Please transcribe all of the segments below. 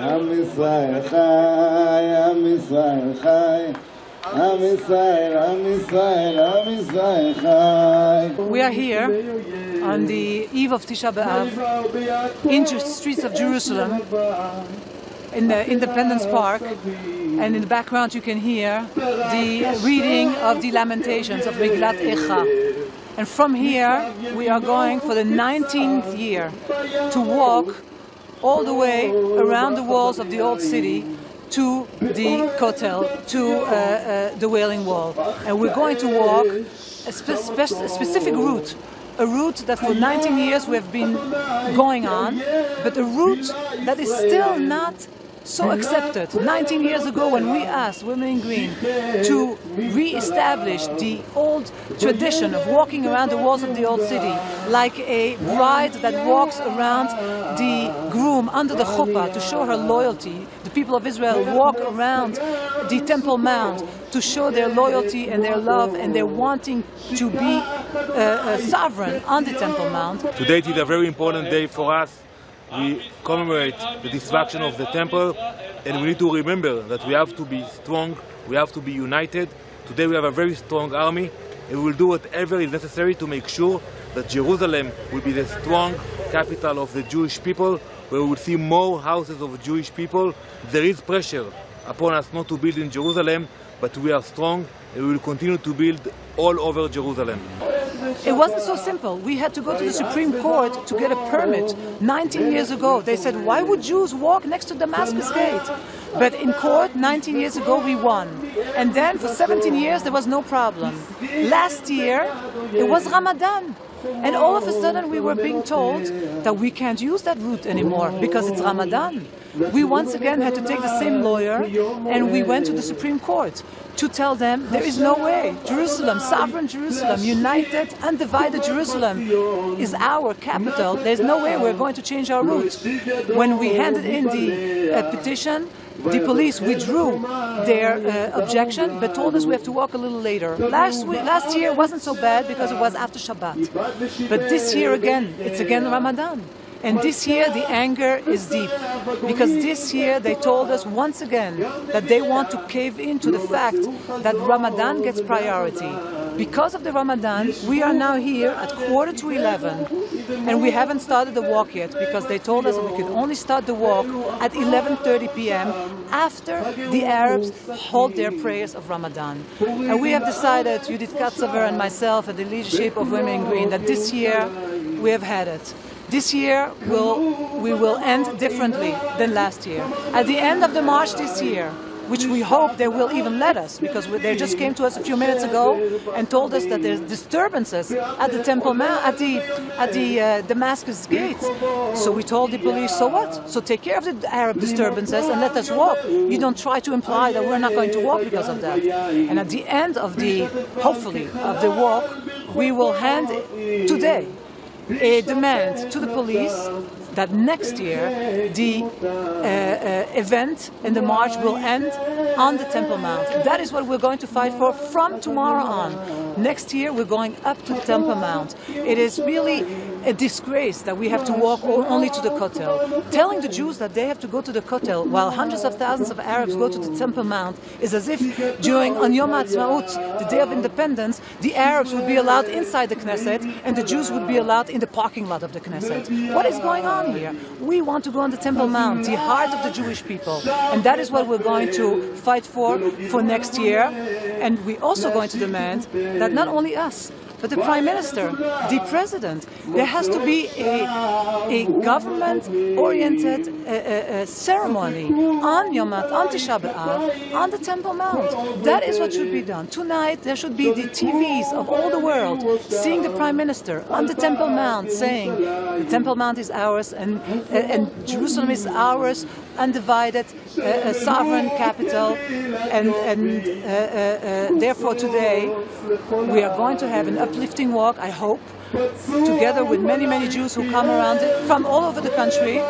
Am Yisrael Chai, Am Yisrael Chai, Am Yisrael, Am Yisrael, Am Yisrael Chai. We are here on the eve of Tisha B'Av in the streets of Jerusalem, in the Independence Park, and in the background you can hear the reading of the Lamentations of Megillat Echa. And from here we are going for the 19th year to walk all the way around the walls of the old city to the Kotel, to the Wailing Wall. And we're going to walk a specific route, a route that for 19 years we have been going on, but a route that is still not so accepted. 19 years ago, when we asked Women in Green to re-establish the old tradition of walking around the walls of the old city, like a bride that walks around the groom under the chuppah to show her loyalty, the people of Israel walk around the Temple Mount to show their loyalty and their love and their wanting to be sovereign on the Temple Mount. Today is a very important day for us. We commemorate the destruction of the temple, and we need to remember that we have to be strong, we have to be united. Today we have a very strong army, and we will do whatever is necessary to make sure that Jerusalem will be the strong capital of the Jewish people, where we will see more houses of Jewish people. There is pressure upon us not to build in Jerusalem, but we are strong, and we will continue to build all over Jerusalem. It wasn't so simple. We had to go to the Supreme Court to get a permit. 19 years ago, they said, why would Jews walk next to Damascus Gate? But in court, 19 years ago, we won. And then for 17 years, there was no problem. Last year, it was Ramadan. And all of a sudden, we were being told that we can't use that route anymore because it's Ramadan. We once again had to take the same lawyer, and we went to the Supreme Court to tell them there is no way. Jerusalem, sovereign Jerusalem, united, undivided Jerusalem is our capital. There's no way we're going to change our route. When we handed in the petition, the police withdrew their objection, but told us we have to walk a little later. Last year wasn't so bad because it was after Shabbat. But this year again, it's again Ramadan. And this year the anger is deep, because this year they told us once again that they want to cave into the fact that Ramadan gets priority. Because of the Ramadan, we are now here at 11:15, and we haven't started the walk yet, because they told us we could only start the walk at 11:30 p.m. after the Arabs hold their prayers of Ramadan. And we have decided, Judith Katzaver and myself and the leadership of Women in Green, that this year we have had it. This year we will end differently than last year. At the end of the march this year, which we hope they will even let us, because they just came to us a few minutes ago and told us that there's disturbances at the Temple Mount, at the Damascus gates. So we told the police, so what? So take care of the Arab disturbances and let us walk. You don't try to imply that we're not going to walk because of that. And at the end of hopefully, of the walk, we will hand today a demand to the police that next year the event and the march will end on the Temple Mount. That is what we're going to fight for from tomorrow on. Next year we're going up to the Temple Mount. It is really a disgrace that we have to walk only to the Kotel. Telling the Jews that they have to go to the Kotel while hundreds of thousands of Arabs go to the Temple Mount is as if during on Yom HaAtzmaut, the Day of Independence, the Arabs would be allowed inside the Knesset and the Jews would be allowed in the parking lot of the Knesset. What is going on here? We want to go on the Temple Mount, the heart of the Jewish people, and that is what we're going to fight for next year. And we're also going to demand that not only us, but the Prime Minister, the President, there has to be a government-oriented ceremony on Tisha B'Av, on the Temple Mount. That is what should be done. Tonight there should be the TVs of all the world seeing the Prime Minister on the Temple Mount saying the Temple Mount is ours and Jerusalem is ours, undivided, sovereign capital, and therefore today we are going to have an uplifting walk, I hope, together with many, many Jews who come around from all over the country.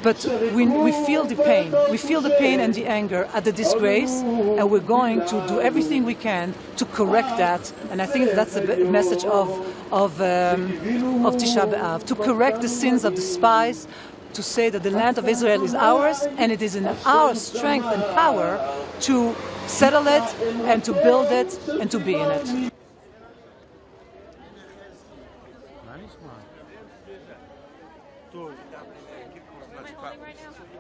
But we feel the pain. We feel the pain and the anger at the disgrace, and we're going to do everything we can to correct that. And I think that's the message of Tisha B'Av, to correct the sins of the spies, to say that the land of Israel is ours, and it is in our strength and power to settle it and to build it and to be in it. Right now?